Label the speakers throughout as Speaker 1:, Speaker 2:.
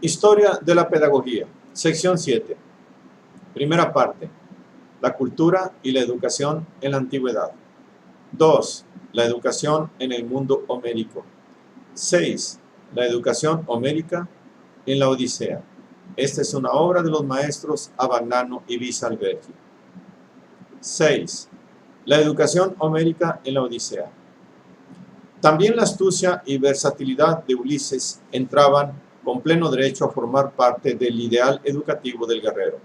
Speaker 1: Historia de la pedagogía, sección 7. Primera parte, la cultura y la educación en la antigüedad. 2. La educación en el mundo homérico. 6. La educación homérica en la Odisea. Esta es una obra de los maestros Abagnano y Visalbergi. 6. La educación homérica en la Odisea. También la astucia y versatilidad de Ulises entraban con pleno derecho a formar parte del ideal educativo del guerrero.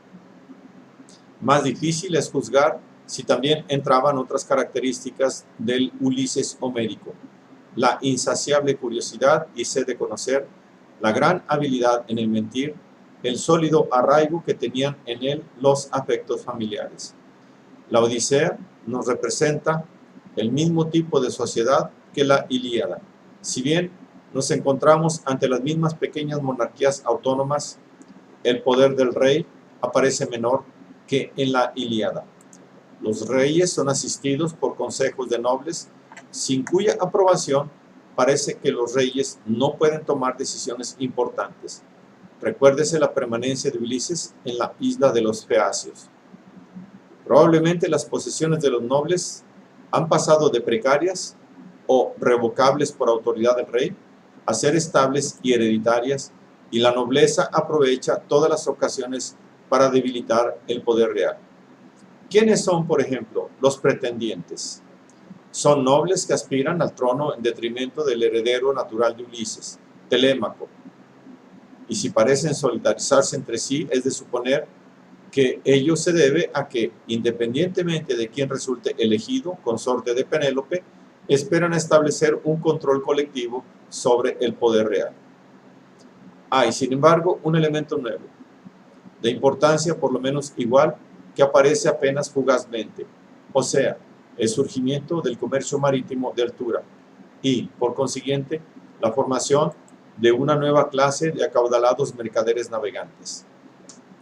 Speaker 1: Más difícil es juzgar si también entraban otras características del Ulises homérico: la insaciable curiosidad y sed de conocer, la gran habilidad en el mentir, el sólido arraigo que tenían en él los afectos familiares. La Odisea nos representa el mismo tipo de sociedad que la Ilíada. Si bien nos encontramos ante las mismas pequeñas monarquías autónomas, el poder del rey aparece menor que en la Ilíada. Los reyes son asistidos por consejos de nobles, sin cuya aprobación parece que los reyes no pueden tomar decisiones importantes. Recuérdese la permanencia de Ulises en la isla de los Feacios. Probablemente las posesiones de los nobles han pasado de precarias o revocables por autoridad del rey a ser estables y hereditarias, y la nobleza aprovecha todas las ocasiones para debilitar el poder real. ¿Quiénes son, por ejemplo, los pretendientes? Son nobles que aspiran al trono en detrimento del heredero natural de Ulises, Telémaco. Y si parecen solidarizarse entre sí, es de suponer que ello se debe a que, independientemente de quién resulte elegido consorte de Penélope, esperan establecer un control colectivo sobre el poder real. Hay, sin embargo, un elemento nuevo, de importancia por lo menos igual, que aparece apenas fugazmente, o sea, el surgimiento del comercio marítimo de altura y, por consiguiente, la formación de una nueva clase de acaudalados mercaderes navegantes.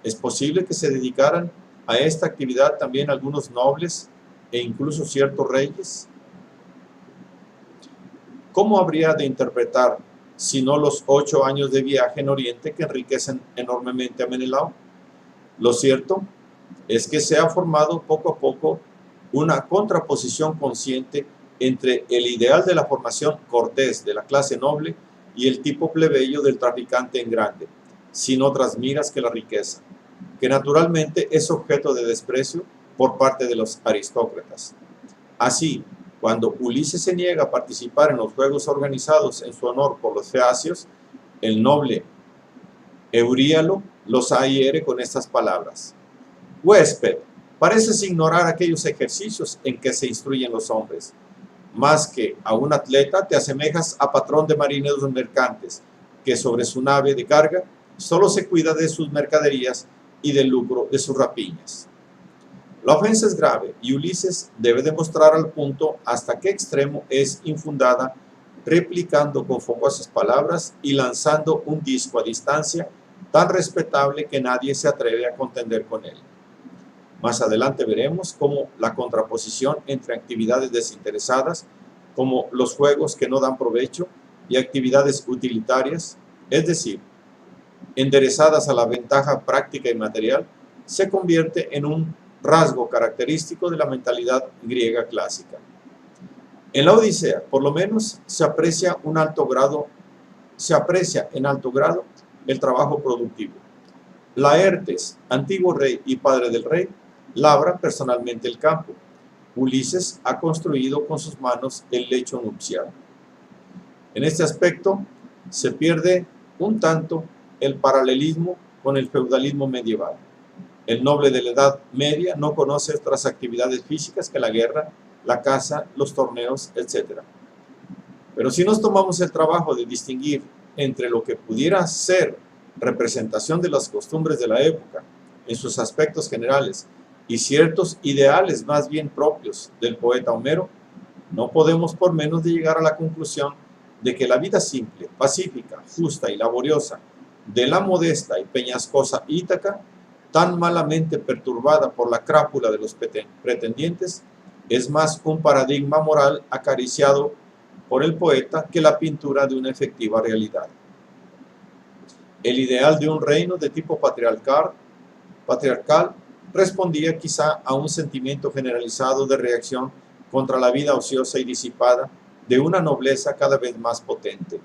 Speaker 1: Es posible que se dedicaran a esta actividad también algunos nobles e incluso ciertos reyes. ¿Cómo habría de interpretar, si no los 8 años de viaje en Oriente que enriquecen enormemente a Menelao? Lo cierto es que se ha formado poco a poco una contraposición consciente entre el ideal de la formación cortés de la clase noble y el tipo plebeyo del traficante en grande, sin otras miras que la riqueza, que naturalmente es objeto de desprecio por parte de los aristócratas. Así, cuando Ulises se niega a participar en los juegos organizados en su honor por los feacios, el noble Euríalo los ahiere con estas palabras: «Huésped, pareces ignorar aquellos ejercicios en que se instruyen los hombres. Más que a un atleta te asemejas a patrón de marineros mercantes, que sobre su nave de carga solo se cuida de sus mercaderías y del lucro de sus rapiñas». La ofensa es grave y Ulises debe demostrar al punto hasta qué extremo es infundada, replicando con fogosas palabras y lanzando un disco a distancia tan respetable que nadie se atreve a contender con él. Más adelante veremos cómo la contraposición entre actividades desinteresadas, como los juegos que no dan provecho, y actividades utilitarias, es decir, enderezadas a la ventaja práctica y material, se convierte en un rasgo característico de la mentalidad griega clásica. En la Odisea, por lo menos, se aprecia en alto grado el trabajo productivo. Laertes, antiguo rey y padre del rey, labra personalmente el campo. Ulises ha construido con sus manos el lecho nupcial. En este aspecto se pierde un tanto el paralelismo con el feudalismo medieval. El noble de la Edad Media no conoce otras actividades físicas que la guerra, la caza, los torneos, etc. Pero si nos tomamos el trabajo de distinguir entre lo que pudiera ser representación de las costumbres de la época en sus aspectos generales y ciertos ideales más bien propios del poeta Homero, no podemos por menos de llegar a la conclusión de que la vida simple, pacífica, justa y laboriosa de la modesta y peñascosa Ítaca, tan malamente perturbada por la crápula de los pretendientes, es más un paradigma moral acariciado por el poeta que la pintura de una efectiva realidad. El ideal de un reino de tipo patriarcal respondía quizá a un sentimiento generalizado de reacción contra la vida ociosa y disipada de una nobleza cada vez más potente.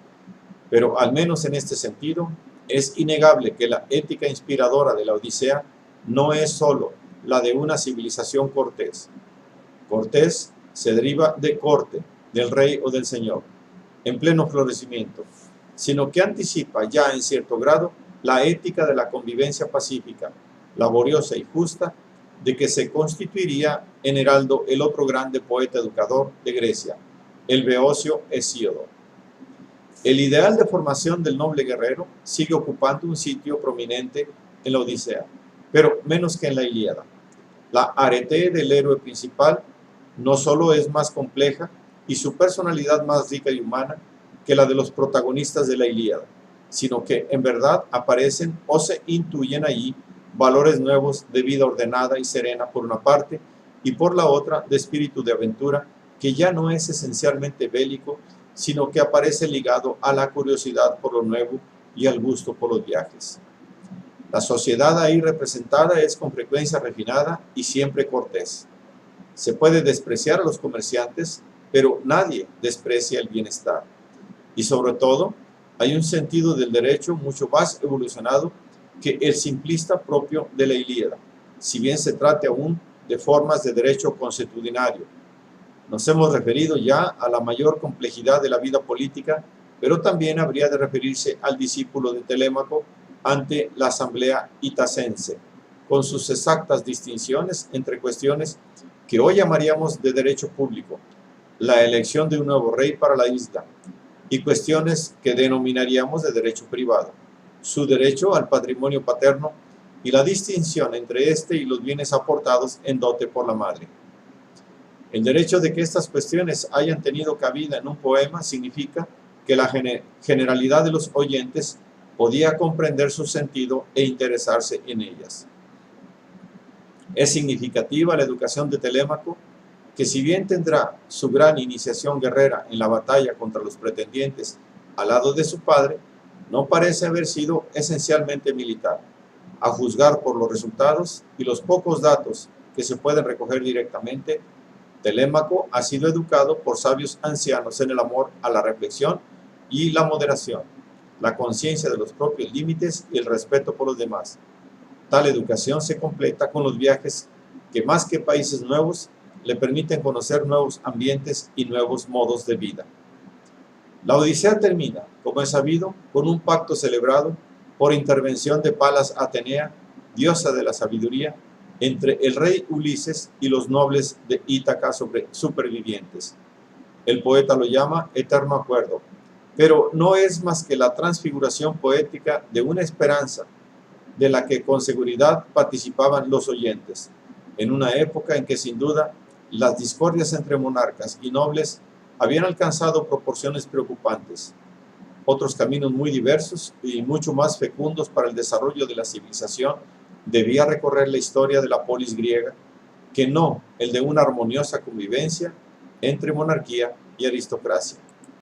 Speaker 1: Pero al menos en este sentido, es innegable que la ética inspiradora de la Odisea no es sólo la de una civilización cortés. Cortés se deriva de corte, del rey o del señor, en pleno florecimiento, sino que anticipa ya en cierto grado la ética de la convivencia pacífica, laboriosa y justa, de que se constituiría en heraldo el otro grande poeta educador de Grecia, el beocio Hesíodo. El ideal de formación del noble guerrero sigue ocupando un sitio prominente en la Odisea, pero menos que en la Ilíada. La arete del héroe principal no solo es más compleja y su personalidad más rica y humana que la de los protagonistas de la Ilíada, sino que en verdad aparecen o se intuyen allí valores nuevos de vida ordenada y serena por una parte y por la otra de espíritu de aventura que ya no es esencialmente bélico, sino que aparece ligado a la curiosidad por lo nuevo y al gusto por los viajes. La sociedad ahí representada es con frecuencia refinada y siempre cortés. Se puede despreciar a los comerciantes, pero nadie desprecia el bienestar. Y sobre todo, hay un sentido del derecho mucho más evolucionado que el simplista propio de la Ilíada, si bien se trate aún de formas de derecho consuetudinario. Nos hemos referido ya a la mayor complejidad de la vida política, pero también habría de referirse al discípulo de Telémaco ante la asamblea itacense, con sus exactas distinciones entre cuestiones que hoy llamaríamos de derecho público, la elección de un nuevo rey para la isla, y cuestiones que denominaríamos de derecho privado, su derecho al patrimonio paterno y la distinción entre este y los bienes aportados en dote por la madre. El derecho de que estas cuestiones hayan tenido cabida en un poema significa que la generalidad de los oyentes podía comprender su sentido e interesarse en ellas. Es significativa la educación de Telémaco, que si bien tendrá su gran iniciación guerrera en la batalla contra los pretendientes al lado de su padre, no parece haber sido esencialmente militar. A juzgar por los resultados y los pocos datos que se pueden recoger directamente, Telémaco ha sido educado por sabios ancianos en el amor a la reflexión y la moderación, la conciencia de los propios límites y el respeto por los demás. Tal educación se completa con los viajes que, más que países nuevos, le permiten conocer nuevos ambientes y nuevos modos de vida. La Odisea termina, como es sabido, con un pacto celebrado por intervención de Palas Atenea, diosa de la sabiduría, entre el rey Ulises y los nobles de Ítaca supervivientes. El poeta lo llama eterno acuerdo, pero no es más que la transfiguración poética de una esperanza de la que con seguridad participaban los oyentes, en una época en que sin duda las discordias entre monarcas y nobles habían alcanzado proporciones preocupantes. Otros caminos muy diversos y mucho más fecundos para el desarrollo de la civilización debía recorrer la historia de la polis griega, que no el de una armoniosa convivencia entre monarquía y aristocracia.